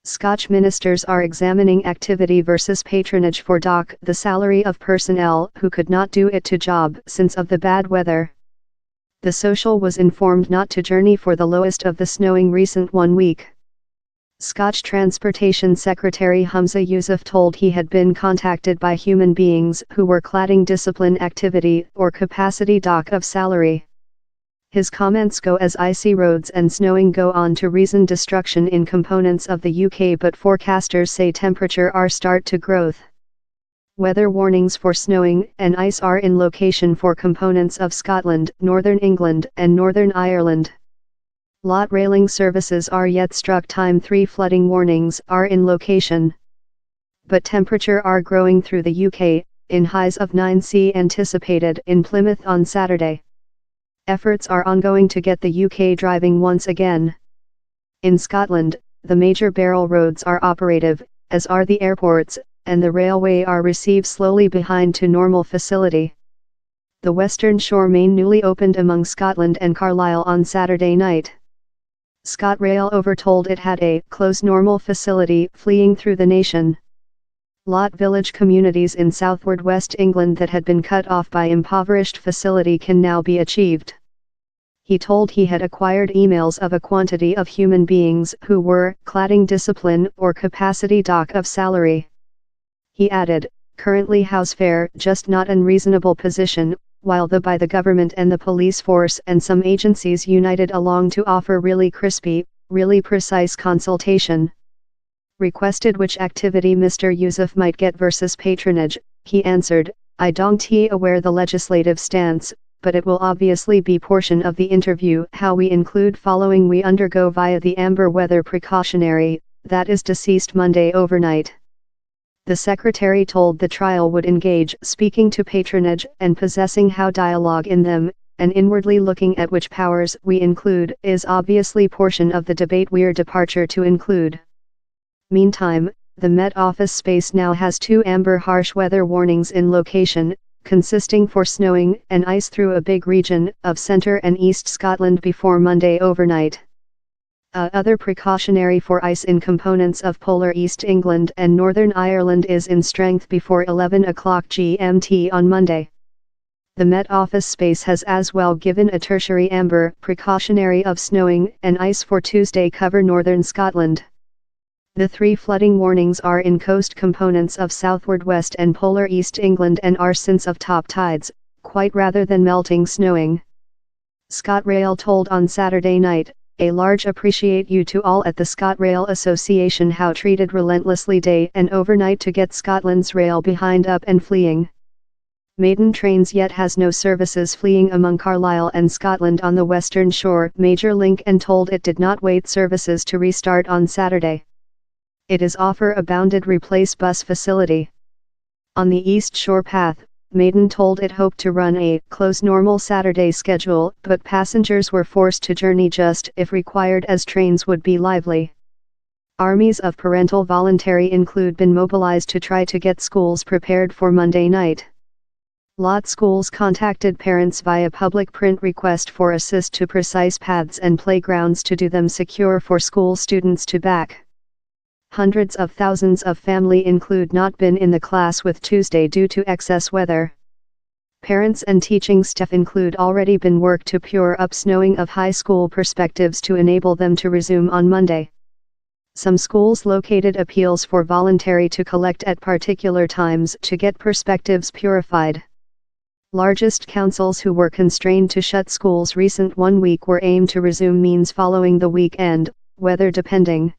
Scotch ministers are examining activity versus patronage for dock the salary of personnel who could not do it to job since of the bad weather. The Social was informed not to journey for the lowest of the snowing recent 1 week. Scotch Transportation Secretary Humza Yousaf told he had been contacted by human beings who were cladding discipline activity or capacity dock of salary. His comments go as icy roads and snowing go on to reason destruction in components of the UK, but forecasters say temperature are start to growth. Weather warnings for snowing and ice are in location for components of Scotland, Northern England and Northern Ireland. Lot railing services are yet struck. Time 3 flooding warnings are in location. But temperature are growing through the UK, in highs of 9°C anticipated in Plymouth on Saturday. Efforts are ongoing to get the UK driving once again. In Scotland, the major barrel roads are operative, as are the airports, and the railway are received slowly behind to normal facility. The Western Shore Main newly opened among Scotland and Carlisle on Saturday night. ScotRail overtold it had a close normal facility fleeing through the nation. Lot village communities in southward West England that had been cut off by impoverished facility can now be achieved. He told he had acquired emails of a quantity of human beings who were cladding discipline or capacity dock of salary. He added, currently house fare just not unreasonable position, while by the government and the police force and some agencies united along to offer really crispy, really precise consultation. Requested which activity Mr. Yousaf might get versus patronage, he answered, I don't aware the legislative stance, but it will obviously be portion of the interview how we include following we undergo via the amber weather precautionary, that is deceased Monday overnight. The secretary told the trial would engage speaking to patronage and possessing how dialogue in them, and inwardly looking at which powers we include is obviously portion of the debate we're departure to include. Meantime, the Met Office space now has 2 amber harsh weather warnings in location, consisting for snowing and ice through a big region of centre and east Scotland before Monday overnight. Other precautionary for ice in components of polar East England and Northern Ireland is in strength before 11 o'clock GMT on Monday. The Met Office space has as well given a tertiary amber precautionary of snowing and ice for Tuesday cover Northern Scotland. The 3 flooding warnings are in coast components of southward West and polar East England and are since of top tides, quite rather than melting snowing. ScotRail told on Saturday night, a large appreciate you to all at the ScotRail Association how treated relentlessly day and overnight to get Scotland's rail behind up and fleeing. Maiden trains yet has no services fleeing among Carlisle and Scotland on the Western Shore Major Link and told it did not wait services to restart on Saturday. It is offer a bounded replace bus facility. On the East Shore path, Maiden told it hoped to run a close normal Saturday schedule, but passengers were forced to journey just if required as trains would be lively. Armies of parental voluntary include been mobilized to try to get schools prepared for Monday night. Lot schools contacted parents via public print request for assist to precise paths and playgrounds to do them secure for school students to back. Hundreds of thousands of family include not been in the class with Tuesday due to excess weather. Parents and teaching staff include already been worked to pure up snowing of high school perspectives to enable them to resume on Monday. Some schools located appeals for voluntary to collect at particular times to get perspectives purified. Largest councils who were constrained to shut schools recent 1 week were aimed to resume means following the weekend, weather depending.